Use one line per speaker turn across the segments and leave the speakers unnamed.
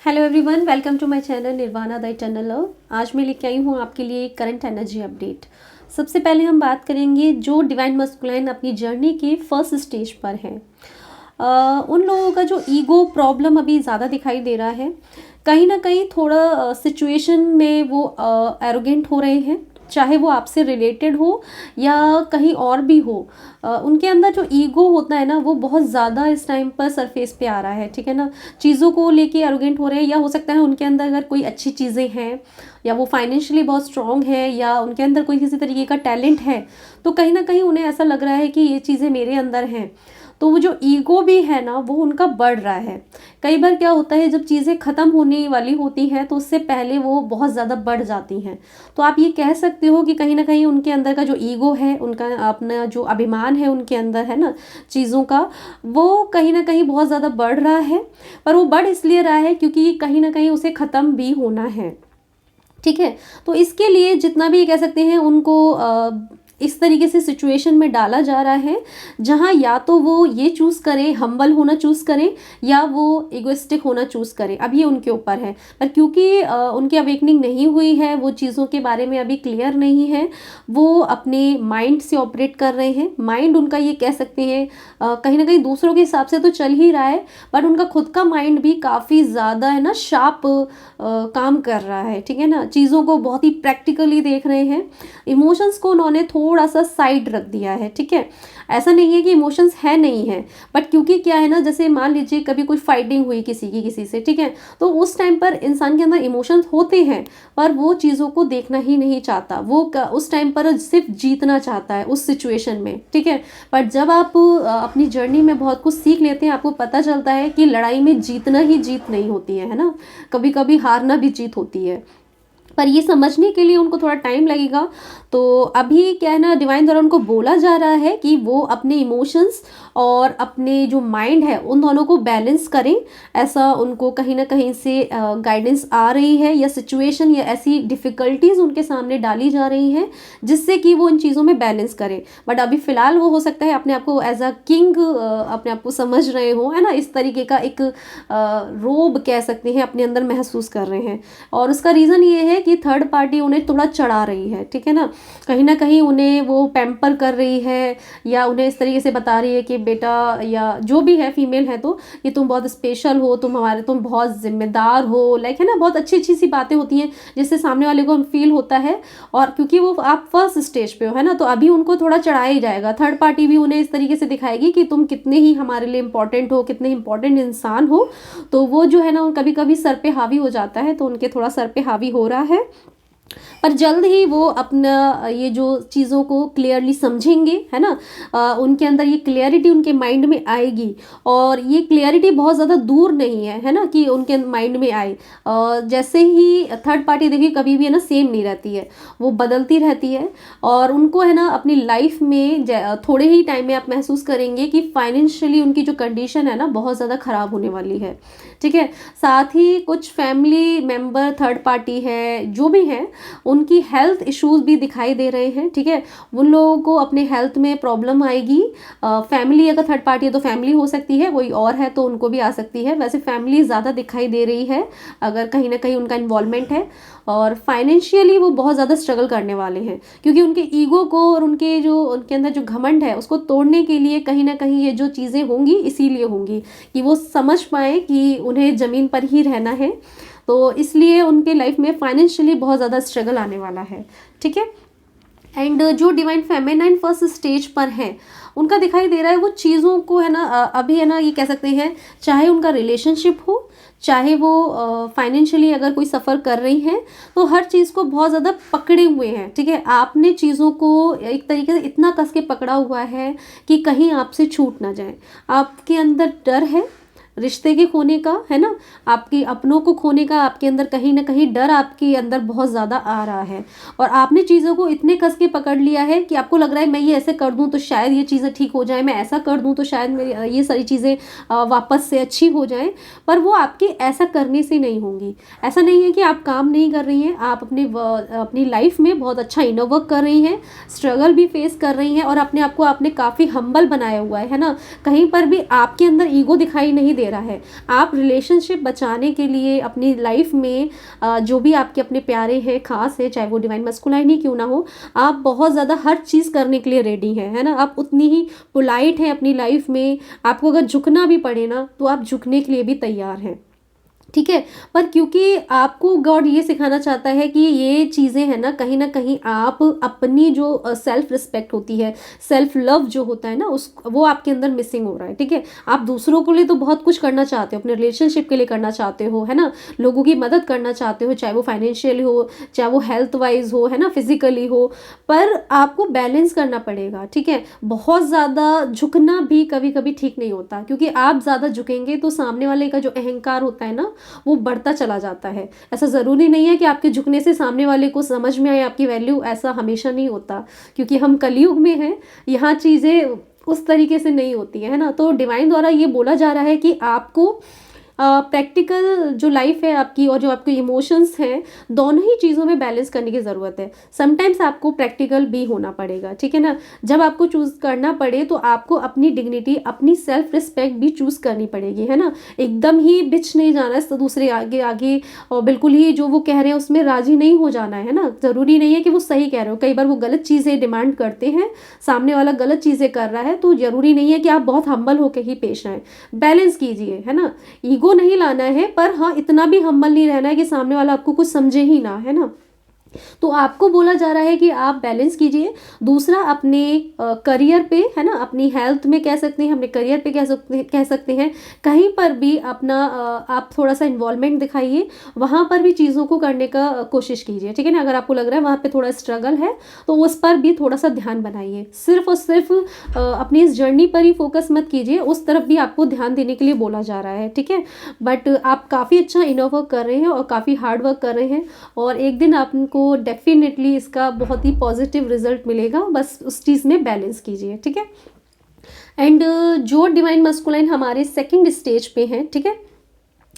Hello everyone, welcome to my channel Nirvana the eternal love. आज मैं लेके आई हूँ आपके लिए करंट एनर्जी अपडेट। सबसे पहले हम बात करेंगे जो डिवाइन मस्कुलाइन अपनी जर्नी के फर्स्ट स्टेज पर हैं। उन लोगों का जो ईगो प्रॉब्लम अभी ज़्यादा दिखाई दे रहा है। कहीं ना कहीं थोड़ा सिचुएशन में वो एरोगेंट हो रहे हैं, चाहे वो आपसे रिलेटेड हो या कहीं और भी हो। उनके अंदर जो ईगो होता है ना, वो बहुत ज़्यादा इस टाइम पर सरफेस पे आ रहा है। ठीक है ना, चीज़ों को लेके एरोगेंट हो रहे हैं, या हो सकता है उनके अंदर अगर कोई अच्छी चीज़ें हैं या वो फाइनेंशियली बहुत स्ट्रांग है या उनके अंदर कोई किसी तरीके का टैलेंट है, तो कहीं ना कहीं उन्हें ऐसा लग रहा है कि ये चीज़ें मेरे अंदर हैं। तो वो जो ईगो भी है ना, वो उनका बढ़ रहा है। कई बार क्या होता है, जब चीज़ें ख़त्म होने वाली होती हैं तो उससे पहले वो बहुत ज़्यादा बढ़ जाती हैं। तो आप ये कह सकते हो कि कहीं ना कहीं उनके अंदर का जो ईगो है, उनका अपना जो अभिमान है उनके अंदर है ना चीज़ों का, वो कहीं ना कहीं बहुत ज़्यादा बढ़ रहा है। पर वो बढ़ इसलिए रहा है क्योंकि कहीं ना कहीं उसे ख़त्म भी होना है। ठीक है, तो इसके लिए जितना भी कह सकते हैं उनको इस तरीके से सिचुएशन में डाला जा रहा है जहां या तो वो ये चूज़ करें, हम्बल होना चूज़ करें, या वो इगोइस्टिक होना चूज़ करें। अब ये उनके ऊपर है। पर क्योंकि उनकी अवेकनिंग नहीं हुई है, वो चीज़ों के बारे में अभी क्लियर नहीं है, वो अपने माइंड से ऑपरेट कर रहे हैं। माइंड उनका ये कह सकते हैं कहीं ना कहीं दूसरों के हिसाब से तो चल ही रहा है, बट उनका खुद का माइंड भी काफ़ी ज़्यादा है ना शार्प काम कर रहा है। ठीक है ना, चीज़ों को बहुत ही प्रैक्टिकली देख रहे हैं। इमोशंस को उन्होंने थोड़ा सा साइड रख दिया है। ठीक है, ऐसा नहीं है कि इमोशंस है नहीं है, बट क्योंकि क्या है ना, जैसे मान लीजिए कभी कोई फाइटिंग हुई किसी से, ठीक है, तो उस टाइम पर इंसान के अंदर इमोशंस होते हैं, पर वो चीज़ों को देखना ही नहीं चाहता। वो उस टाइम पर सिर्फ जीतना चाहता है उस सिचुएशन में। ठीक है, पर जब आप अपनी जर्नी में बहुत कुछ सीख लेते हैं, आपको पता चलता है कि लड़ाई में जीतना ही जीत नहीं होती है ना, कभी कभी हारना भी जीत होती है। पर ये समझने के लिए उनको थोड़ा टाइम लगेगा। तो अभी क्या है ना, डिवाइन द्वारा उनको बोला जा रहा है कि वो अपने इमोशंस और अपने जो माइंड है उन दोनों को बैलेंस करें। ऐसा उनको कहीं ना कहीं से गाइडेंस आ रही है, या सिचुएशन या ऐसी डिफ़िकल्टीज उनके सामने डाली जा रही हैं जिससे कि वो इन चीज़ों में बैलेंस करें। बट अभी फ़िलहाल वो हो सकता है अपने आप को एज अ किंग अपने आप को समझ रहे हो, है ना, इस तरीके का एक रोब कह सकते हैं अपने अंदर महसूस कर रहे हैं। और उसका रीज़न ये है कि थर्ड पार्टी उन्हें थोड़ा चढ़ा रही है। ठीक है ना कहीं उन्हें वो पैम्पर कर रही है, या उन्हें इस तरीके से बता रही है कि बेटा, या जो भी है फीमेल है, तो कि तुम बहुत स्पेशल हो, तुम बहुत जिम्मेदार हो, लाइक है ना, बहुत अच्छी अच्छी सी बातें होती हैं जिससे सामने वाले को फील होता है। और क्योंकि वो आप फर्स्ट स्टेज पे हो, है ना, तो अभी उनको थोड़ा चढ़ाया ही जाएगा। थर्ड पार्टी भी उन्हें इस तरीके से दिखाएगी कि तुम कितने ही हमारे लिए इंपॉर्टेंट हो, कितने इंपॉर्टेंट इंसान हो। तो वो जो है ना, कभी कभी सर पे हावी हो जाता है, तो उनके थोड़ा सर पे हावी हो रहा है। पर जल्द ही वो अपना ये जो चीज़ों को क्लियरली समझेंगे, है ना, उनके अंदर ये क्लियरिटी उनके माइंड में आएगी। और ये क्लियरिटी बहुत ज़्यादा दूर नहीं है ना, कि उनके माइंड में आए। जैसे ही थर्ड पार्टी देखिए कभी भी है ना सेम नहीं रहती है, वो बदलती रहती है। और उनको है ना अपनी लाइफ में थोड़े ही टाइम में आप महसूस करेंगे कि फाइनेंशियली उनकी जो कंडीशन है ना बहुत ज़्यादा ख़राब होने वाली है। ठीक है, साथ ही कुछ फैमिली मेम्बर थर्ड पार्टी है जो भी हैं, उनकी हेल्थ इश्यूज भी दिखाई दे रहे हैं। ठीक है, उन लोगों को अपने हेल्थ में प्रॉब्लम आएगी। फैमिली अगर थर्ड पार्टी है तो फैमिली हो सकती है, कोई और है तो उनको भी आ सकती है। वैसे फैमिली ज़्यादा दिखाई दे रही है अगर कहीं ना कहीं उनका इन्वॉल्वमेंट है। और फाइनेंशियली वो बहुत ज़्यादा स्ट्रगल करने वाले हैं, क्योंकि उनके ईगो को और उनके अंदर जो घमंड है उसको तोड़ने के लिए कहीं ना कहीं ये जो चीज़ें होंगी इसीलिए होंगी कि वो समझ पाए कि उन्हें ज़मीन पर ही रहना है। तो इसलिए उनके लाइफ में फाइनेंशियली बहुत ज़्यादा स्ट्रगल आने वाला है। ठीक है, एंड जो डिवाइन फेमिनाइन फर्स्ट स्टेज पर है, उनका दिखाई दे रहा है वो चीज़ों को है ना अभी है ना, ये कह सकते हैं, चाहे उनका रिलेशनशिप हो, चाहे वो फाइनेंशियली अगर कोई सफ़र कर रही हैं, तो हर चीज़ को बहुत ज़्यादा पकड़े हुए हैं। ठीक है, आपने चीज़ों को एक तरीके से इतना कस के पकड़ा हुआ है कि कहीं आपसे छूट ना जाए। आपके अंदर डर है रिश्ते के खोने का, है ना, आपके अपनों को खोने का, आपके अंदर कहीं ना कहीं डर आपके अंदर बहुत ज़्यादा आ रहा है। और आपने चीज़ों को इतने कस के पकड़ लिया है कि आपको लग रहा है मैं ये ऐसे कर दूं तो शायद ये चीज़ें ठीक हो जाए, मैं ऐसा कर दूं तो शायद मेरी ये सारी चीज़ें वापस से अच्छी हो जाएं। पर वो आपके ऐसा करने से नहीं होंगी। ऐसा नहीं है कि आप काम नहीं कर रही हैं, आप अपनी लाइफ में बहुत अच्छा इनर वर्क कर रही हैं, स्ट्रगल भी फेस कर रही हैं, और अपने आप को आपने काफ़ी हम्बल बनाया हुआ है ना, कहीं पर भी आपके अंदर ईगो दिखाई नहीं दे ले रहा है। आप रिलेशनशिप बचाने के लिए अपनी लाइफ में जो भी आपके अपने प्यारे हैं, खास है, चाहे वो डिवाइन मस्कुलाइन ही क्यों ना हो, आप बहुत ज़्यादा हर चीज़ करने के लिए रेडी हैं, है ना। आप उतनी ही पोलाइट हैं अपनी लाइफ में, आपको अगर झुकना भी पड़े ना तो आप झुकने के लिए भी तैयार हैं, ठीक है। पर क्योंकि आपको गॉड ये सिखाना चाहता है कि ये चीज़ें हैं ना कहीं आप अपनी जो सेल्फ रिस्पेक्ट होती है, सेल्फ लव जो होता है ना, उस वो आपके अंदर मिसिंग हो रहा है, ठीक है। आप दूसरों के लिए तो बहुत कुछ करना चाहते हो, अपने रिलेशनशिप के लिए करना चाहते हो, है ना, लोगों की मदद करना चाहते हो, चाहे वो फाइनेंशियली हो, चाहे वो हेल्थ वाइज हो, है ना, फिजिकली हो, पर आपको बैलेंस करना पड़ेगा, ठीक है। बहुत ज़्यादा झुकना भी कभी कभी ठीक नहीं होता, क्योंकि आप ज़्यादा झुकेंगे तो सामने वाले का जो अहंकार होता है ना वो बढ़ता चला जाता है। ऐसा ज़रूरी नहीं है कि आपके झुकने से सामने वाले को समझ में आए आपकी वैल्यू, ऐसा हमेशा नहीं होता, क्योंकि हम कलयुग में हैं, यहाँ चीज़ें उस तरीके से नहीं होती है ना। तो डिवाइन द्वारा ये बोला जा रहा है कि आपको प्रैक्टिकल जो लाइफ है आपकी और जो आपके इमोशंस हैं, दोनों ही चीज़ों में बैलेंस करने की ज़रूरत है। समटाइम्स आपको प्रैक्टिकल भी होना पड़ेगा, ठीक है ना। जब आपको चूज़ करना पड़े तो आपको अपनी डिग्निटी, अपनी सेल्फ रिस्पेक्ट भी चूज़ करनी पड़ेगी, है ना। एकदम ही बिच नहीं जाना है दूसरे आगे आगे, और बिल्कुल ही जो वो कह रहे हैं उसमें राज़ी नहीं हो जाना है ना। ज़रूरी नहीं है कि वो सही कह रहे हो, कई बार वो गलत चीज़ें डिमांड करते हैं, सामने वाला गलत चीज़ें कर रहा है, तो ज़रूरी नहीं है कि आप बहुत हम्बल होकर ही पेश आएँ। बैलेंस कीजिए, है ना। ईगो नहीं लाना है, पर हाँ इतना भी हम्बल नहीं रहना है कि सामने वाला आपको कुछ समझे ही ना, है ना। तो आपको बोला जा रहा है कि आप बैलेंस कीजिए। दूसरा, अपने करियर पे, है ना, अपनी हेल्थ में कह सकते हैं, अपने करियर पे कह सकते हैं, कहीं पर भी अपना आप थोड़ा सा इन्वॉल्वमेंट दिखाइए, वहाँ पर भी चीज़ों को करने का कोशिश कीजिए, ठीक है ना। अगर आपको लग रहा है वहाँ पे थोड़ा स्ट्रगल है तो उस पर भी थोड़ा सा ध्यान बनाइए। सिर्फ और सिर्फ अपनी इस जर्नी पर ही फोकस मत कीजिए, उस तरफ भी आपको ध्यान देने के लिए बोला जा रहा है, ठीक है। बट आप काफ़ी अच्छा इनर वर्क कर रहे हैं और काफ़ी हार्ड वर्क कर रहे हैं, और एक दिन आपको डेफिनेटली इसका बहुत ही पॉजिटिव रिजल्ट मिलेगा। बस उस चीज़ में बैलेंस कीजिए, ठीक है। एंड जो डिवाइन मस्कुलाइन हमारे सेकंड स्टेज पे हैं, ठीक है,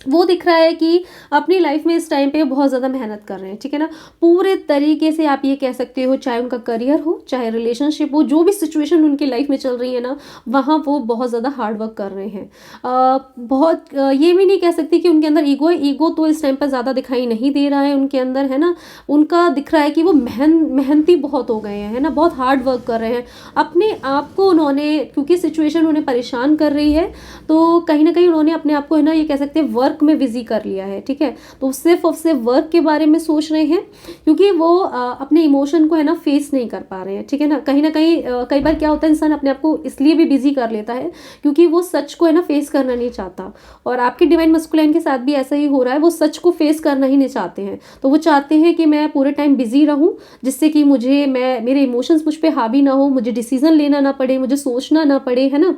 वो दिख रहा है कि अपनी लाइफ में इस टाइम पे बहुत ज़्यादा मेहनत कर रहे हैं, ठीक है ना। पूरे तरीके से आप ये कह सकते हो, चाहे उनका करियर हो, चाहे रिलेशनशिप हो, जो भी सिचुएशन उनकी लाइफ में चल रही है ना, वहाँ वो बहुत ज़्यादा हार्ड वर्क कर रहे हैं। ये भी नहीं कह सकती कि उनके अंदर ईगो है, ईगो तो इस टाइम पर ज़्यादा दिखाई नहीं दे रहा है उनके अंदर, है ना। उनका दिख रहा है कि वो मेहनती बहुत हो गए हैं, है ना, बहुत हार्ड वर्क कर रहे हैं अपने आप को। उन्होंने, क्योंकि सिचुएशन उन्हें परेशान कर रही है, तो कहीं ना कहीं उन्होंने अपने आप को, है ना, ये कह सकते हैं वर्क में बिजी कर लिया है, ठीक है। तो सिर्फ और सिर्फ वर्क के बारे में सोच रहे हैं, क्योंकि वो अपने इमोशन को, है ना, फेस नहीं कर पा रहे हैं, ठीक है ना। कहीं ना कहीं कई बार क्या होता है, इंसान अपने आप को इसलिए भी बिजी कर लेता है क्योंकि वो सच को, है ना, फेस करना नहीं चाहता। और आपके डिवाइन मस्कुलाइन के साथ भी ऐसा ही हो रहा है, वो सच को फेस करना ही नहीं चाहते हैं। तो वो चाहते हैं कि मैं पूरे टाइम बिजी रहूं, जिससे कि मेरे इमोशंस मुझ पर हावी ना हो, मुझे डिसीजन लेना ना पड़े, मुझे सोचना ना पड़े, है ना।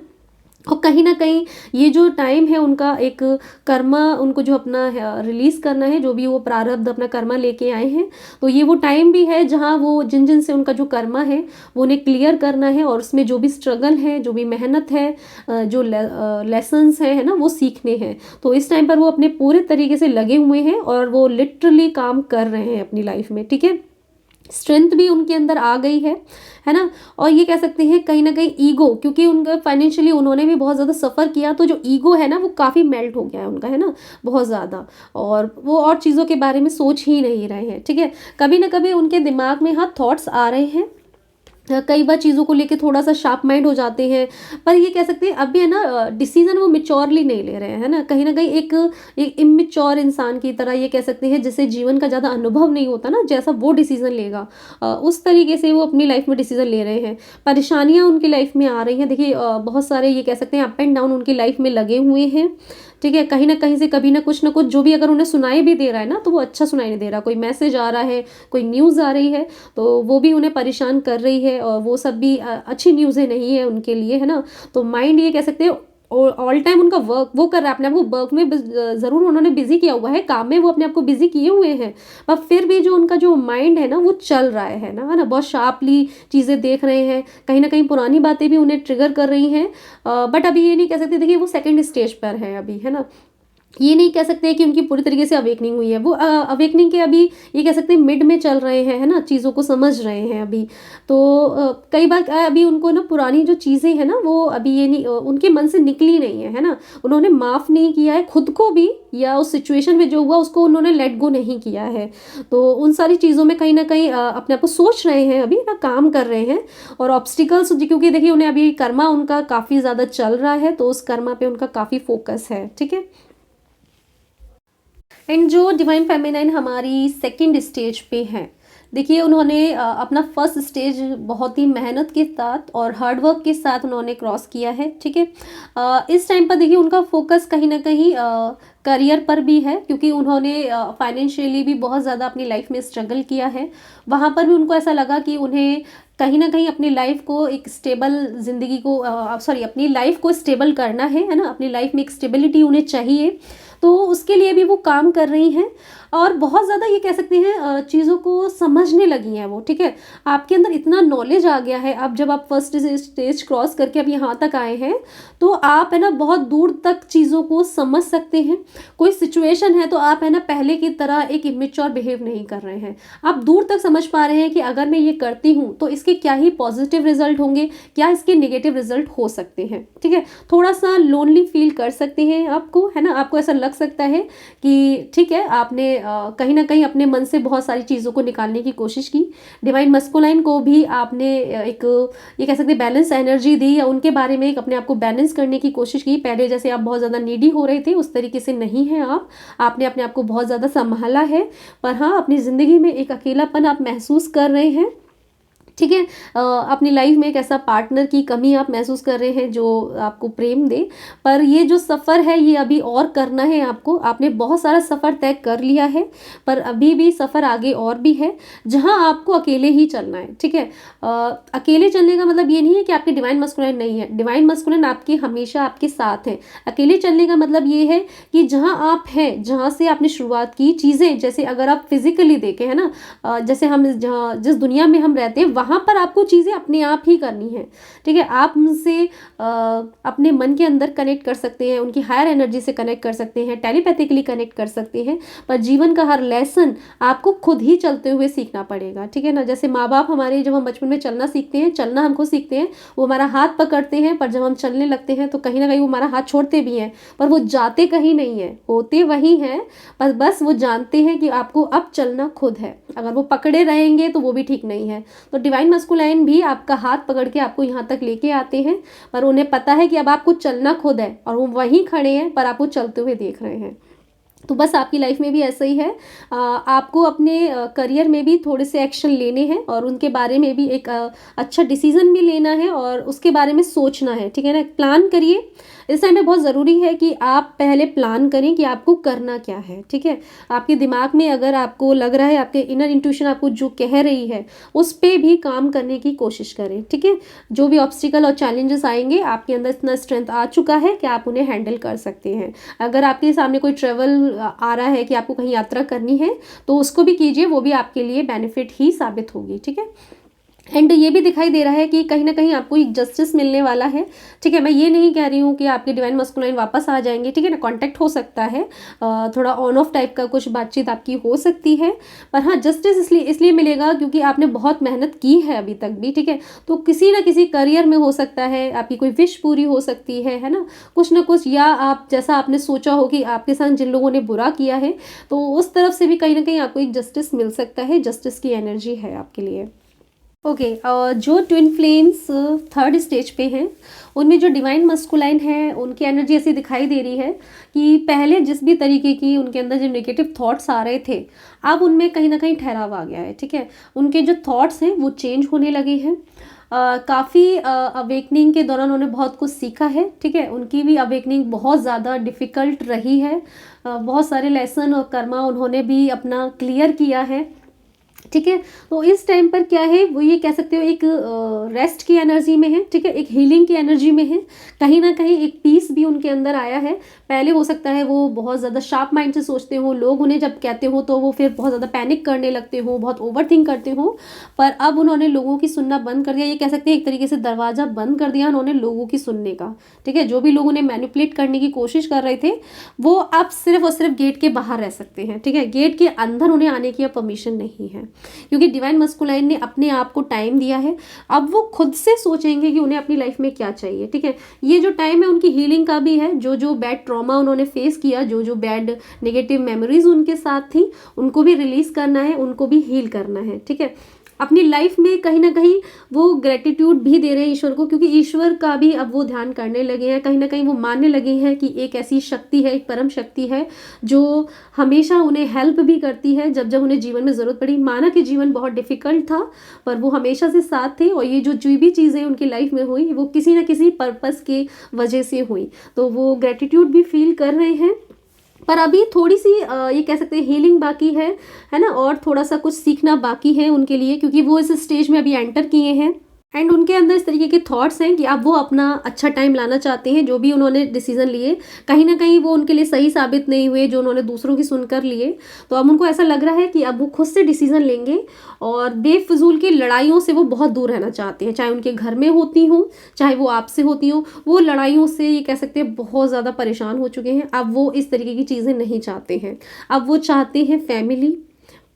और कहीं ना कहीं ये जो टाइम है उनका, एक कर्मा उनको जो अपना रिलीज़ करना है, जो भी वो प्रारब्ध अपना कर्मा लेके आए हैं, तो ये वो टाइम भी है जहाँ वो जिन से उनका जो कर्मा है वो उन्हें क्लियर करना है, और उसमें जो भी स्ट्रगल है, जो भी मेहनत है, जो लेसन्स है ना, वो सीखने हैं। तो इस टाइम पर वो अपने पूरे तरीके से लगे हुए हैं और वो लिटरली काम कर रहे हैं अपनी लाइफ में, ठीक है। स्ट्रेंथ भी उनके अंदर आ गई है ना। और ये कह सकते हैं कहीं ना कहीं ईगो, क्योंकि उनका फाइनेंशियली उन्होंने भी बहुत ज़्यादा सफ़र किया, तो जो ईगो है ना वो काफ़ी मेल्ट हो गया है उनका, है ना, बहुत ज़्यादा। और वो और चीज़ों के बारे में सोच ही नहीं रहे हैं, ठीक है। कभी ना कभी उनके दिमाग में हाँ थॉट्स आ रहे हैं, कई बार चीज़ों को लेके थोड़ा सा शार्प माइंड हो जाते हैं, पर ये कह सकते हैं अभी, है ना, डिसीजन वो मिच्योरली नहीं ले रहे हैं, है ना। कहीं ना कहीं एक इमेच्योर इंसान की तरह ये कह सकते हैं, जिसे जीवन का ज़्यादा अनुभव नहीं होता ना, जैसा वो डिसीजन लेगा उस तरीके से वो अपनी लाइफ में डिसीजन ले रहे हैं। परेशानियाँ उनकी लाइफ में आ रही हैं, देखिए बहुत सारे ये कह सकते हैं अप एंड डाउन उनकी लाइफ में लगे हुए हैं, ठीक है। कहीं ना कहीं से कभी ना कुछ जो भी अगर उन्हें सुनाई भी दे रहा है ना, तो वो अच्छा सुनाई नहीं दे रहा। कोई मैसेज आ रहा है, कोई न्यूज़ आ रही है, तो वो भी उन्हें परेशान कर रही है, और वो सब भी अच्छी न्यूज़ें नहीं है उनके लिए, है ना। तो माइंड ये कह सकते हैं ऑल टाइम उनका वर्क वो कर रहा है, अपने आप को वर्क में ज़रूर उन्होंने बिजी किया हुआ है, काम में वो अपने आप को बिजी किए हुए हैं, पर फिर भी जो उनका जो माइंड है ना वो चल रहा है ना, बहुत शार्पली चीज़ें देख रहे हैं। कहीं ना कहीं पुरानी बातें भी उन्हें ट्रिगर कर रही हैं, बट अभी ये नहीं कह सकते, देखिए वो सेकंड स्टेज पर है अभी, है ना। ये नहीं कह सकते हैं कि उनकी पूरी तरीके से अवेकनिंग हुई है, वो अवेकनिंग के अभी ये कह सकते हैं मिड में चल रहे हैं, है ना, चीज़ों को समझ रहे हैं अभी। तो कई बार अभी उनको ना पुरानी जो चीज़ें हैं ना वो अभी ये नहीं उनके मन से निकली नहीं है ना, उन्होंने माफ़ नहीं किया है खुद को भी, या उस सिचुएशन में जो हुआ उसको उन्होंने लेट गो नहीं किया है। तो उन सारी चीज़ों में कहीं ना कहीं अपने आप को सोच रहे हैं, अभी ना काम कर रहे हैं। और ऑब्स्टिकल्स क्योंकि देखिए उन्हें अभी कर्मा उनका काफ़ी ज़्यादा चल रहा है, तो उस कर्मा पे उनका काफ़ी फोकस है, ठीक है। एंड जो डिवाइन फेमिनाइन हमारी सेकंड स्टेज पे है, देखिए उन्होंने अपना फर्स्ट स्टेज बहुत ही मेहनत के साथ और हार्डवर्क के साथ उन्होंने क्रॉस किया है, ठीक है। इस टाइम पर देखिए उनका फोकस कहीं ना कहीं करियर पर भी है, क्योंकि उन्होंने फाइनेंशियली भी बहुत ज़्यादा अपनी लाइफ में स्ट्रगल किया है। वहाँ पर भी उनको ऐसा लगा कि उन्हें कहीं ना कहीं अपनी लाइफ को एक स्टेबल ज़िंदगी को सॉरी अपनी लाइफ को स्टेबल करना है ना, अपनी लाइफ में एक स्टेबिलिटी उन्हें चाहिए। तो उसके लिए भी वो काम कर रही हैं और बहुत ज़्यादा ये कह सकते हैं चीज़ों को समझने लगी हैं वो, ठीक है। आपके अंदर इतना नॉलेज आ गया है, अब जब आप फर्स्ट स्टेज क्रॉस करके अब यहाँ तक आए हैं तो आप है ना बहुत दूर तक चीज़ों को समझ सकते हैं। कोई सिचुएशन है तो आप है ना पहले की तरह एक इमेच्योर बिहेव नहीं कर रहे हैं, आप दूर तक समझ पा रहे हैं कि अगर मैं ये करती हूँ तो इसके क्या ही पॉजिटिव रिजल्ट होंगे, क्या इसके नेगेटिव रिजल्ट हो सकते हैं, ठीक है। थोड़ा सा लोनली फील कर सकते हैं आपको, है ना, आपको ऐसा लग सकता है कि ठीक है आपने कहीं ना कहीं अपने मन से बहुत सारी चीज़ों को निकालने की कोशिश की। डिवाइन मस्कुलाइन को भी आपने एक ये कह सकते बैलेंस एनर्जी दी, या उनके बारे में एक अपने आप को बैलेंस करने की कोशिश की। पहले जैसे आप बहुत ज़्यादा नीडी हो रहे थे उस तरीके से नहीं है आपने अपने आप को बहुत ज़्यादा संभाला है, पर हाँ अपनी ज़िंदगी में एक अकेलापन आप महसूस कर रहे हैं, ठीक है। अपनी लाइफ में एक ऐसा पार्टनर की कमी आप महसूस कर रहे हैं जो आपको प्रेम दे। पर ये जो सफ़र है ये अभी और करना है आपको, आपने बहुत सारा सफ़र तय कर लिया है पर अभी भी सफ़र आगे और भी है जहां आपको अकेले ही चलना है, ठीक है। अकेले चलने का मतलब ये नहीं है कि आपके डिवाइन मस्कुलिन नहीं है, डिवाइन मस्कुलिन आपके हमेशा आपके साथ है। अकेले चलने का मतलब ये है कि जहाँ आप हैं, जहाँ से आपने शुरुआत की चीज़ें, जैसे अगर आप फिजिकली देखें, है ना, जैसे हम जहाँ जिस दुनिया में हम रहते हैं वहाँ पर आपको चीज़ें अपने आप ही करनी है, ठीक है। आप उनसे अपने मन के अंदर कनेक्ट कर सकते हैं, उनकी हायर एनर्जी से कनेक्ट कर सकते हैं, टेलीपैथिकली कनेक्ट कर सकते हैं, पर जीवन का हर लेसन आपको खुद ही चलते हुए सीखना पड़ेगा, ठीक है ना। जैसे माँ बाप हमारे जब हम बचपन में चलना सीखते हैं, चलना हमको सीखते हैं, वो हमारा हाथ पकड़ते हैं, पर जब हम चलने लगते हैं तो कहीं ना कहीं वो हमारा हाथ छोड़ते भी हैं, पर वो जाते कहीं नहीं है, होते वहीं हैं, पर बस वो जानते हैं कि आपको अब चलना खुद है। अगर वो पकड़े रहेंगे तो वो भी ठीक नहीं है। तो डिवाइन मस्कुलाइन भी आपका हाथ पकड़ के आपको यहाँ तक लेके आते हैं, पर उन्हें पता है कि अब आपको चलना खुद है, और वो वहीं खड़े हैं पर आपको चलते हुए देख रहे हैं। तो बस आपकी लाइफ में भी ऐसा ही है, आपको अपने करियर में भी थोड़े से एक्शन लेने हैं और उनके बारे में भी एक अच्छा डिसीजन भी लेना है और उसके बारे में सोचना है, ठीक है ना। प्लान करिए, इस टाइम में बहुत ज़रूरी है कि आप पहले प्लान करें कि आपको करना क्या है, ठीक है। आपके दिमाग में अगर आपको लग रहा है, आपके इनर इंट्यूशन आपको जो कह रही है उस पर भी काम करने की कोशिश करें, ठीक है। जो भी ऑब्स्टिकल और चैलेंजेस आएंगे आपके अंदर इतना स्ट्रेंथ आ चुका है कि आप उन्हें हैंडल कर सकते हैं। अगर आपके सामने कोई ट्रेवल आ रहा है कि आपको कहीं यात्रा करनी है तो उसको भी कीजिए, वो भी आपके लिए बेनिफिट ही साबित होगी, ठीक है। एंड ये भी दिखाई दे रहा है कि कहीं ना कहीं आपको एक जस्टिस मिलने वाला है, ठीक है। मैं ये नहीं कह रही हूँ कि आपके डिवाइन मस्कुलाइन वापस आ जाएंगे, ठीक है ना, कांटेक्ट हो सकता है, थोड़ा ऑन ऑफ टाइप का कुछ बातचीत आपकी हो सकती है, पर हाँ जस्टिस इसलिए मिलेगा क्योंकि आपने बहुत मेहनत की है अभी तक भी, ठीक है। तो किसी ना किसी करियर में हो सकता है, आपकी कोई विश पूरी हो सकती है ना, कुछ ना कुछ, या आप जैसा आपने सोचा हो कि आपके साथ जिन लोगों ने बुरा किया है तो उस तरफ से भी कहीं ना कहीं आपको एक जस्टिस मिल सकता है, जस्टिस की एनर्जी है आपके लिए। ओके, जो ट्विन फ्लेम्स थर्ड स्टेज पे हैं उनमें जो डिवाइन मस्कुलाइन है उनकी एनर्जी ऐसी दिखाई दे रही है कि पहले जिस भी तरीके की उनके अंदर जो नेगेटिव थॉट्स आ रहे थे अब उनमें कहीं ना कहीं ठहराव आ गया है, ठीक है। उनके जो थॉट्स हैं वो चेंज होने लगे हैं। काफ़ी अवेकनिंग के दौरान उन्होंने बहुत कुछ सीखा है, ठीक है। उनकी भी अवेकनिंग बहुत ज़्यादा डिफ़िकल्ट रही है, बहुत सारे लेसन और कर्मा उन्होंने भी अपना क्लियर किया है, ठीक है। तो इस टाइम पर क्या है, वो ये कह सकते हो एक रेस्ट की एनर्जी में है, ठीक है, एक हीलिंग की एनर्जी में है। कहीं ना कहीं एक पीस भी उनके अंदर आया है। पहले हो सकता है वो बहुत ज़्यादा शार्प माइंड से सोचते हो, लोग उन्हें जब कहते हो तो वो फिर बहुत ज़्यादा पैनिक करने लगते हो, बहुत ओवर थिंक करते हो। पर अब उन्होंने लोगों की सुनना बंद कर दिया, ये कह सकते हैं एक तरीके से दरवाज़ा बंद कर दिया उन्होंने लोगों की सुनने का। ठीक है, जो भी लोग उन्हें मैनिपुलेट करने की कोशिश कर रहे थे, वो अब सिर्फ और सिर्फ गेट के बाहर रह सकते हैं। ठीक है, गेट के अंदर उन्हें आने की अब परमिशन नहीं है, क्योंकि डिवाइन मस्कुलाइन ने अपने आप को टाइम दिया है। अब वो खुद से सोचेंगे कि उन्हें अपनी लाइफ में क्या चाहिए। ठीक है, ये जो टाइम है उनकी हीलिंग का भी है। जो जो बैड ट्रॉमा उन्होंने फेस किया, जो जो बैड नेगेटिव मेमोरीज उनके साथ थी, उनको भी रिलीज करना है, उनको भी हील करना है। ठीक है, अपनी लाइफ में कहीं ना कहीं वो ग्रेटिट्यूड भी दे रहे हैं ईश्वर को, क्योंकि ईश्वर का भी अब वो ध्यान करने लगे हैं। कहीं ना कहीं वो मानने लगे हैं कि एक ऐसी शक्ति है, एक परम शक्ति है जो हमेशा उन्हें हेल्प भी करती है जब जब उन्हें जीवन में ज़रूरत पड़ी। माना कि जीवन बहुत डिफिकल्ट था, पर वो हमेशा से साथ थे, और ये जो भी चीज़ें उनकी लाइफ में हुई वो किसी न किसी पर्पस के वजह से हुई। तो वो ग्रेटिट्यूड भी फील कर रहे हैं। पर अभी थोड़ी सी ये कह सकते हैं हीलिंग बाकी है ना, और थोड़ा सा कुछ सीखना बाकी है उनके लिए, क्योंकि वो इस स्टेज में अभी एंटर किए हैं। एंड उनके अंदर इस तरीके के थॉट्स हैं कि अब वो अपना अच्छा टाइम लाना चाहते हैं। जो भी उन्होंने डिसीजन लिए, कहीं ना कहीं वो उनके लिए सही साबित नहीं हुए, जो उन्होंने दूसरों की सुनकर लिए। तो अब उनको ऐसा लग रहा है कि अब वो खुद से डिसीजन लेंगे, और बेफिजूल की लड़ाइयों से वो बहुत दूर रहना चाहते हैं। चाहे उनके घर में होती हों, चाहे वो आपसे होती हों, वो लड़ाइयों से ये कह सकते हैं बहुत ज़्यादा परेशान हो चुके हैं। अब वो इस तरीके की चीज़ें नहीं चाहते हैं। अब वो चाहते हैं फैमिली,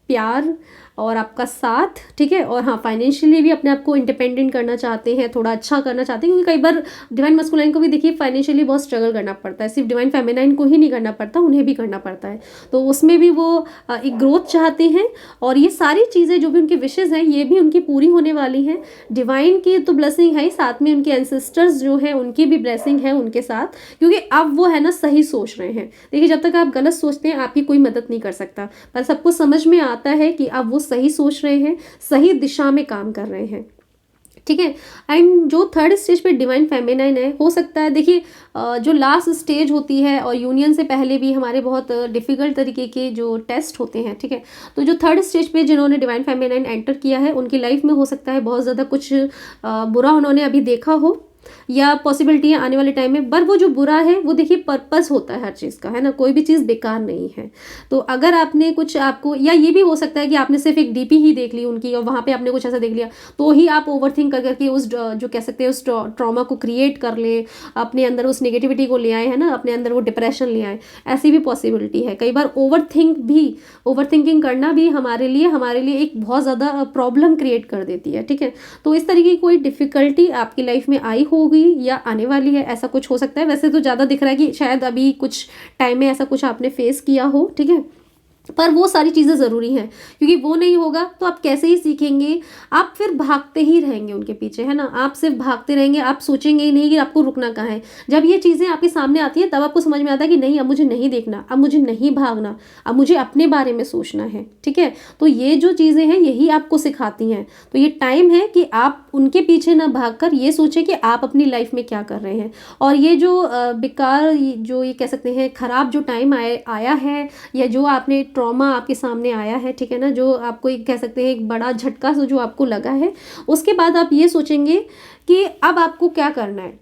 प्यार और आपका साथ। ठीक है, और हाँ, फाइनेंशियली भी अपने आप को इंडिपेंडेंट करना चाहते हैं, थोड़ा अच्छा करना चाहते हैं, क्योंकि कई बार डिवाइन मस्कुलाइन को भी देखिए फाइनेंशियली बहुत स्ट्रगल करना पड़ता है। सिर्फ डिवाइन फेमिनाइन को ही नहीं करना पड़ता, उन्हें भी करना पड़ता है। तो उसमें भी वो एक ग्रोथ चाहते हैं, और ये सारी चीज़ें जो भी उनकी विशेज़ हैं ये भी उनकी पूरी होने वाली हैं। डिवाइन की तो ब्लेसिंग है ही, साथ में उनके एंसेस्टर्स जो हैं उनकी भी ब्लेसिंग है उनके साथ, क्योंकि अब वो है ना सही सोच रहे हैं। देखिए, जब तक आप गलत सोचते हैं आपकी कोई मदद नहीं कर सकता, पर सबको समझ में आता है कि अब वो सही सोच रहे हैं, सही दिशा में काम कर रहे हैं। ठीक है, एंड जो थर्ड स्टेज पे डिवाइन फेमिनाइन है, हो सकता है देखिए जो लास्ट स्टेज होती है, और यूनियन से पहले भी हमारे बहुत डिफ़िकल्ट तरीके के जो टेस्ट होते हैं। ठीक है, तो जो थर्ड स्टेज पे जिन्होंने डिवाइन फेमिनाइन एंटर किया है, उनकी लाइफ में हो सकता है बहुत ज़्यादा कुछ बुरा उन्होंने अभी देखा हो, या पॉसिबिलिटी है आने वाले टाइम में। पर वो जो बुरा है वो देखिए पर्पस होता है हर चीज़ का, है ना, कोई भी चीज़ बेकार नहीं है। तो अगर आपने कुछ, आपको, या ये भी हो सकता है कि आपने सिर्फ एक डीपी ही देख ली उनकी, और वहाँ पे आपने कुछ ऐसा देख लिया, तो ही आप ओवरथिंक कर करके उस जो कह सकते हैं उस ट्रॉमा को क्रिएट कर ले, अपने अंदर उस नेगेटिविटी को ले आए, है ना, अपने अंदर वो डिप्रेशन ले आए। ऐसी भी पॉसिबिलिटी है। कई बार ओवरथिंकिंग करना भी हमारे लिए एक बहुत ज़्यादा प्रॉब्लम क्रिएट कर देती है। ठीक है, तो इस तरीके की कोई डिफ़िकल्टी आपकी लाइफ में आई होगी या आने वाली है, ऐसा कुछ हो सकता है। वैसे तो ज़्यादा दिख रहा है कि शायद अभी कुछ टाइम में ऐसा कुछ आपने फेस किया हो। ठीक है, पर वो सारी चीज़ें ज़रूरी हैं, क्योंकि वो नहीं होगा तो आप कैसे ही सीखेंगे। आप फिर भागते ही रहेंगे उनके पीछे, है ना, आप सिर्फ भागते रहेंगे, आप सोचेंगे ही नहीं कि आपको रुकना कहाँ है। जब ये चीज़ें आपके सामने आती हैं तब आपको समझ में आता है कि नहीं, अब मुझे नहीं देखना, अब मुझे नहीं भागना, अब मुझे अपने बारे में सोचना है। ठीक है, तो ये जो चीज़ें हैं यही आपको सिखाती हैं। तो ये टाइम है कि आप उनके पीछे ना भागकर ये सोचें कि आप अपनी लाइफ में क्या कर रहे हैं। और ये जो बेकार, जो ये कह सकते हैं खराब जो टाइम आया है, या जो आपने ट्रॉमा आपके सामने आया है, ठीक है ना, जो आपको एक कह सकते हैं एक बड़ा झटका जो आपको लगा है, उसके बाद आप ये सोचेंगे कि अब आपको क्या करना है।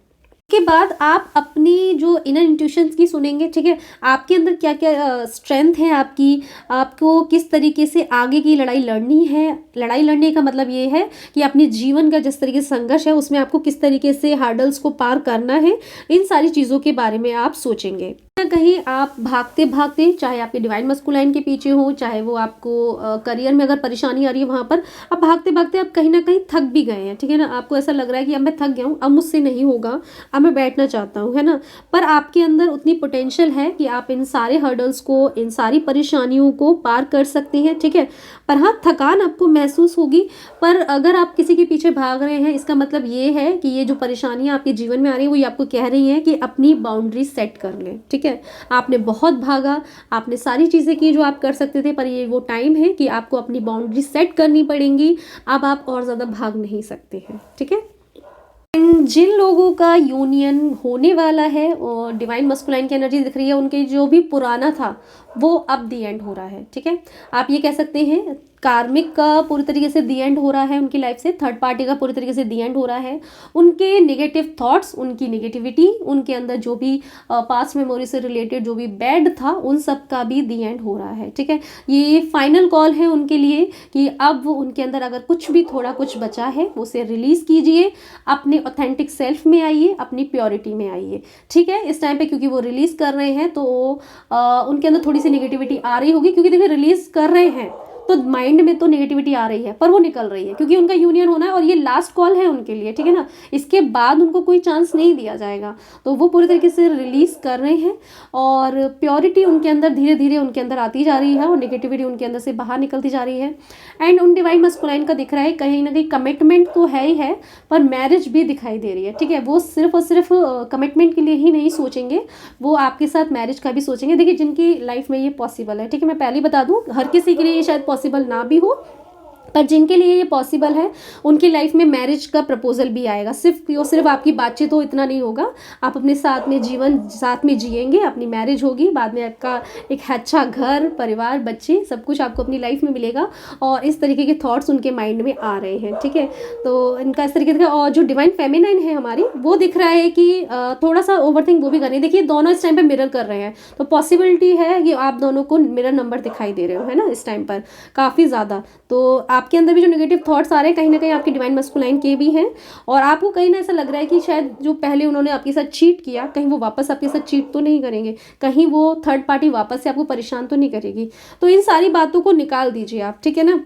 के बाद आप अपनी जो इनर इंट्यूशंस की सुनेंगे। ठीक है, आपके अंदर क्या क्या स्ट्रेंथ है आपकी, आपको किस तरीके से आगे की लड़ाई लड़नी है। लड़ाई लड़ने का मतलब ये है कि अपने जीवन का जिस तरीके से संघर्ष है उसमें आपको किस तरीके से हार्डल्स को पार करना है, इन सारी चीज़ों के बारे में आप सोचेंगे। कहीं आप भागते भागते, चाहे आपके डिवाइन मस्कुलाइन के पीछे हो, चाहे वो आपको करियर में अगर परेशानी आ रही है वहाँ पर, आप भागते भागते आप कहीं ना कहीं थक भी गए हैं। ठीक है ना, आपको ऐसा लग रहा है कि अब मैं थक गया हूँ, अब मुझसे नहीं होगा, अब मैं बैठना चाहता हूँ, है ना। पर आपके अंदर उतनी पोटेंशियल है कि आप इन सारे हर्डल्स को, इन सारी परेशानियों को पार कर सकते हैं। ठीक है, पर हाँ, थकान आपको महसूस होगी। पर अगर आप किसी के पीछे भाग रहे हैं, इसका मतलब ये है कि ये जो परेशानियाँ आपके जीवन में आ रही है वो ये आपको कह रही हैं कि अपनी बाउंड्री सेट कर लें। ठीक है, आपने बहुत भागा, आपने सारी चीज़ें की जो आप कर सकते थे, पर ये वो टाइम है कि आपको अपनी बाउंड्री सेट करनी पड़ेंगी। अब आप और ज़्यादा भाग नहीं सकते हैं। ठीक है, जिन लोगों का यूनियन होने वाला है और डिवाइन मस्कुलाइन की एनर्जी दिख रही है, उनके जो भी पुराना था वो अब दी एंड हो रहा है। ठीक है, आप ये कह सकते हैं कार्मिक का पूरी तरीके से दी एंड हो रहा है उनकी लाइफ से, थर्ड पार्टी का पूरी तरीके से दी एंड हो रहा है, उनके नेगेटिव थॉट्स, उनकी नेगेटिविटी, उनके अंदर जो भी पास्ट मेमोरी से रिलेटेड जो भी बैड था उन सब का भी दी एंड हो रहा है। ठीक है, ये फाइनल कॉल है उनके लिए कि अब उनके अंदर अगर कुछ भी थोड़ा कुछ बचा है उसे रिलीज़ कीजिए, अपने ऑथेंटिक सेल्फ में आइए, अपनी प्योरिटी में आइए। ठीक है, इस टाइम पे क्योंकि वो रिलीज़ कर रहे हैं तो उनके अंदर थोड़ी सी नेगेटिविटी आ रही होगी, क्योंकि देखिए रिलीज़ कर रहे हैं तो माइंड में तो नेगेटिविटी आ रही है पर वो निकल रही है, क्योंकि उनका यूनियन होना है और ये लास्ट कॉल है उनके लिए। ठीक है ना, इसके बाद उनको कोई चांस नहीं दिया जाएगा, तो वो पूरी तरीके से रिलीज़ कर रहे हैं और प्योरिटी उनके अंदर धीरे धीरे उनके अंदर आती जा रही है और नेगेटिविटी उनके अंदर से बाहर निकलती जा रही है। एंड उन डिवाइन मस्कुलाइन का दिख रहा है कहीं ना कहीं कमिटमेंट तो है ही है, पर मैरिज भी दिखाई दे रही है। ठीक है, वो सिर्फ और सिर्फ कमिटमेंट के लिए ही नहीं सोचेंगे, वो आपके साथ मैरिज का भी सोचेंगे। देखिए जिनकी लाइफ में ये पॉसिबल है, ठीक है, मैं पहले ही बता दूं हर किसी के लिए ये शायद पॉसिबल ना भी हो, पर जिनके लिए ये पॉसिबल है उनकी लाइफ में मैरिज का प्रपोजल भी आएगा। सिर्फ आपकी बातचीत तो इतना नहीं होगा, आप अपने साथ में जीवन साथ में जिएंगे, अपनी मैरिज होगी, बाद में आपका एक अच्छा घर, परिवार, बच्चे, सब कुछ आपको अपनी लाइफ में मिलेगा और इस तरीके के थॉट्स उनके माइंड में आ रहे हैं। ठीक है, तो इनका इस तरीके का। और जो डिवाइन फेमिनाइन है हमारी, वो दिख रहा है कि थोड़ा सा ओवरथिंक वो भी कर रही है। देखिए दोनों इस टाइम पर मिरर कर रहे हैं, तो पॉसिबिलिटी है कि आप दोनों को मिरर नंबर दिखाई दे रहे हो, है ना, इस टाइम पर काफ़ी ज़्यादा। तो आपके अंदर भी जो नेगेटिव थॉट्स आ रहे हैं कहीं ना कहीं आपके डिवाइन मस्कुलाइन के भी हैं, और आपको कहीं ना ऐसा लग रहा है कि शायद जो पहले उन्होंने आपके साथ चीट किया, कहीं वो वापस आपके साथ चीट तो नहीं करेंगे, कहीं वो थर्ड पार्टी वापस से आपको परेशान तो नहीं करेगी। तो इन सारी बातों को निकाल दीजिए आप। ठीक है ना,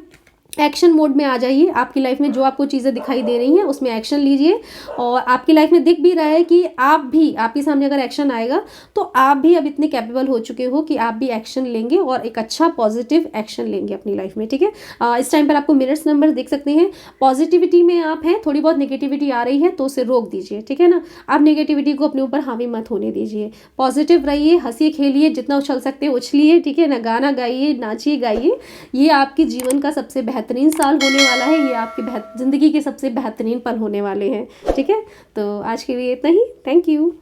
एक्शन मोड में आ जाइए। आपकी लाइफ में जो आपको चीज़ें दिखाई दे रही हैं उसमें एक्शन लीजिए, और आपकी लाइफ में दिख भी रहा है कि आप भी, आपके सामने अगर एक्शन आएगा तो आप भी अब इतने कैपेबल हो चुके हो कि आप भी एक्शन लेंगे और एक अच्छा पॉजिटिव एक्शन लेंगे अपनी लाइफ में। ठीक है, इस टाइम पर आपको मिरर्स नंबर देख सकते हैं, पॉजिटिविटी में आप हैं, थोड़ी बहुत नेगेटिविटी आ रही है तो उसे रोक दीजिए। ठीक है ना, आप नेगेटिविटी को अपने ऊपर हावी मत होने दीजिए, पॉजिटिव रहिए, हंसिए खेलिए, जितना उछल सकते हैं उछलिए। ठीक है ना, गाना गाइए, नाचिए गाइए, ये आपके जीवन का सबसे बेहतरीन साल होने वाला है, ये आपकी ज़िंदगी के सबसे बेहतरीन पल होने वाले हैं। ठीक है, तो आज के लिए इतना ही। Thank you.